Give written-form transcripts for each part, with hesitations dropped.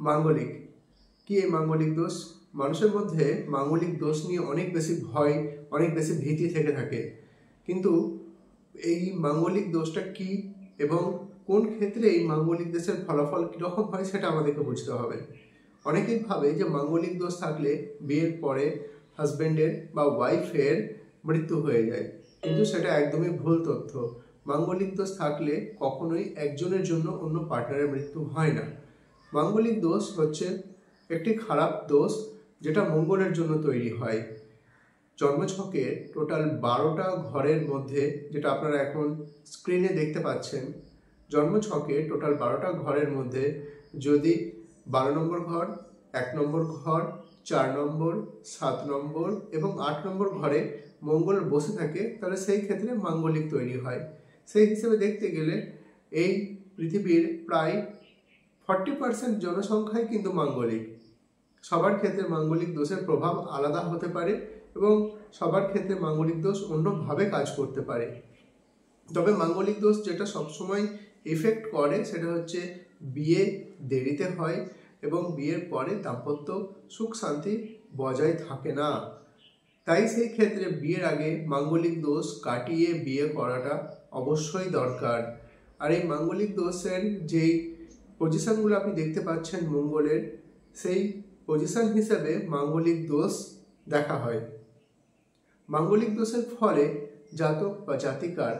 মাঙ্গলিক কি? এই মাঙ্গলিক দোষ, মানুষের মধ্যে মাঙ্গলিক দোষ নিয়ে অনেক বেশি ভয়, অনেক বেশি ভীতি থেকে থাকে। কিন্তু এই মাঙ্গলিক দোষটা কি এবং কোন ক্ষেত্রে এই মাঙ্গলিক দোষের ফলাফল কীরকম হয় সেটা আমাদেরকে বুঝতে হবে। অনেকেই ভাবে যে মাঙ্গলিক দোষ থাকলে বিয়ের পরে হাজব্যান্ডের বা ওয়াইফের মৃত্যু হয়ে যায়, কিন্তু সেটা একদমই ভুল তথ্য। মাঙ্গলিক দোষ থাকলে কখনোই একজনের জন্য অন্য পার্টনারের মৃত্যু হয় না। মাঙ্গলিক দোষ হচ্ছে একটি খারাপ দোষ যেটা মঙ্গলের জন্য তৈরি হয়। জন্মছকে টোটাল 12টা ঘরের মধ্যে, যেটা আপনারা এখন স্ক্রিনে দেখতে পাচ্ছেন, জন্মছকে টোটাল 12টা ঘরের মধ্যে যদি 12 নম্বর ঘর, 1 নম্বর ঘর, 4 নম্বর, 7 নম্বর এবং 8 নম্বর ঘরে মঙ্গল বসে থাকে, তাহলে সেই ক্ষেত্রে মাঙ্গলিক তৈরি হয়। সেই হিসেবে দেখতে গেলে এই পৃথিবীর প্রায় 40% জনসংখ্যাই কিন্তু মাঙ্গলিক। সবার ক্ষেত্রে মাঙ্গলিক দোষের প্রভাব আলাদা হতে পারে এবং সবার ক্ষেত্রে মাঙ্গলিক দোষ অন্যভাবে কাজ করতে পারে। তবে মাঙ্গলিক দোষ যেটা সবসময় এফেক্ট করে সেটা হচ্ছে বিয়ে দেরিতে হয় এবং বিয়ের পরে দাম্পত্য সুখ শান্তি বজায় থাকে না। তাই সেই ক্ষেত্রে বিয়ের আগে মাঙ্গলিক দোষ কাটিয়ে বিয়ে করাটা অবশ্যই দরকার। আর এই মাঙ্গলিক দোষের যেই পজিশনগুলো আপনি দেখতে পাচ্ছেন মঙ্গলের, সেই পজিশন হিসেবে মাঙ্গলিক দোষ দেখা হয়। মাঙ্গলিক দোষের ফলে জাতক বা জাতিকার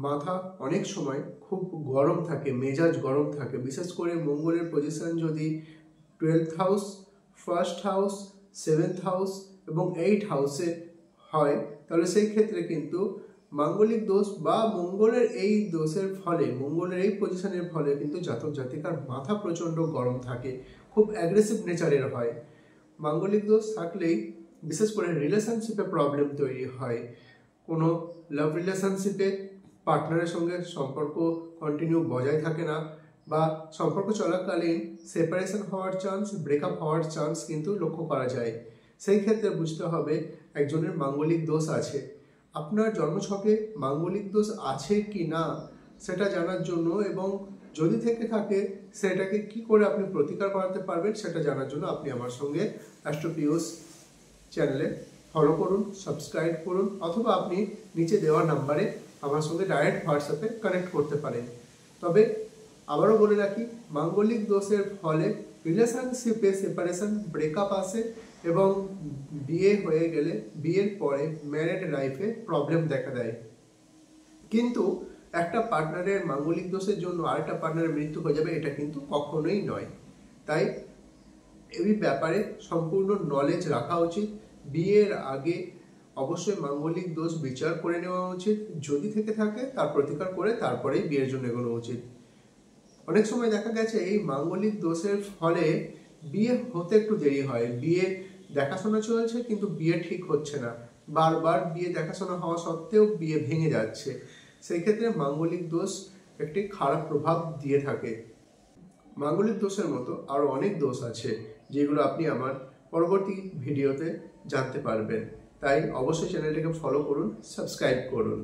মাথা অনেক সময় খুব গরম থাকে, মেজাজ গরম থাকে। বিশেষ করে মঙ্গলের পজিশন যদি 12th house, 1st house, 7th house এবং 8th হাউসে হয়, তাহলে সেই ক্ষেত্রে কিন্তু মাঙ্গলিক দোষ বা মঙ্গলের এই দোষের ফলে, মঙ্গলের এই পজিশনের ফলে কিন্তু জাতক জাতিকার মাথা প্রচণ্ড গরম থাকে, খুব অ্যাগ্রেসিভ নেচারের হয়। মাঙ্গলিক দোষ থাকলেই বিশেষ করে রিলেশনশিপে প্রবলেম তৈরি হয়। কোনো লাভ রিলেশনশিপে পার্টনারের সঙ্গে সম্পর্ক কন্টিনিউ বজায় থাকে না, বা সম্পর্ক চলাকালীন সেপারেশন হওয়ার চান্স, ব্রেকআপ হওয়ার চান্স কিন্তু লক্ষ্য করা যায়। সেই ক্ষেত্রে বুঝতে হবে একজনের মাঙ্গলিক দোষ আছে। আপনার জন্মছকে মাঙ্গলিক দোষ আছে কি না সেটা জানার জন্য এবং যদি থেকে থাকে সেটাকে কি করে আপনি প্রতিকার করাতে পারবেন সেটা জানার জন্য আপনি আমার সঙ্গে অ্যাস্ট্রো পিয়ুষ চ্যানেলে ফলো করুন, সাবস্ক্রাইব করুন, অথবা আপনি নিচে দেওয়া নাম্বারে আমার সঙ্গে ডাইরেক্ট হোয়াটসঅ্যাপে কানেক্ট করতে পারেন। তবে আবারও বলে রাখি, মাঙ্গলিক দোষের ফলে রিলেশনশিপে সেপারেশন, ব্রেকআপ আসে এবং বিয়ে হয়ে গেলে বিয়ের পরে ম্যারিড লাইফে প্রবলেম দেখা দেয়। কিন্তু একটা পার্টনারের মাঙ্গলিক দোষের জন্য আরেকটা পার্টনারের মৃত্যু হয়ে যাবে, এটা কিন্তু কখনোই নয়। তাই এই ব্যাপারে সম্পূর্ণ নলেজ রাখা উচিত। বিয়ের আগে অবশ্যই মাঙ্গলিক দোষ বিচার করে নেওয়া উচিত, যদি থেকে থাকে তার প্রতিকার করে তারপরেই বিয়ের জন্য এগোনো উচিত। অনেক সময় দেখা গেছে এই মাঙ্গলিক দোষের ফলে বিয়ে হতে একটু দেরি হয়। বিয়ে দেখাশোনা চলছে কিন্তু বিয়ে ঠিক হচ্ছে না, বারবার বিয়ে দেখাশোনা হওয়া সত্ত্বেও বিয়ে ভেঙে যাচ্ছে। সেই ক্ষেত্রে মাঙ্গলিক দোষ একটি খারাপ প্রভাব দিয়ে থাকে। মাঙ্গলিক দোষের মতো আরও অনেক দোষ আছে যেগুলো আপনি আমার পরবর্তী ভিডিওতে জানতে পারবেন। তাই অবশ্যই চ্যানেলটাকে ফলো করুন, সাবস্ক্রাইব করুন।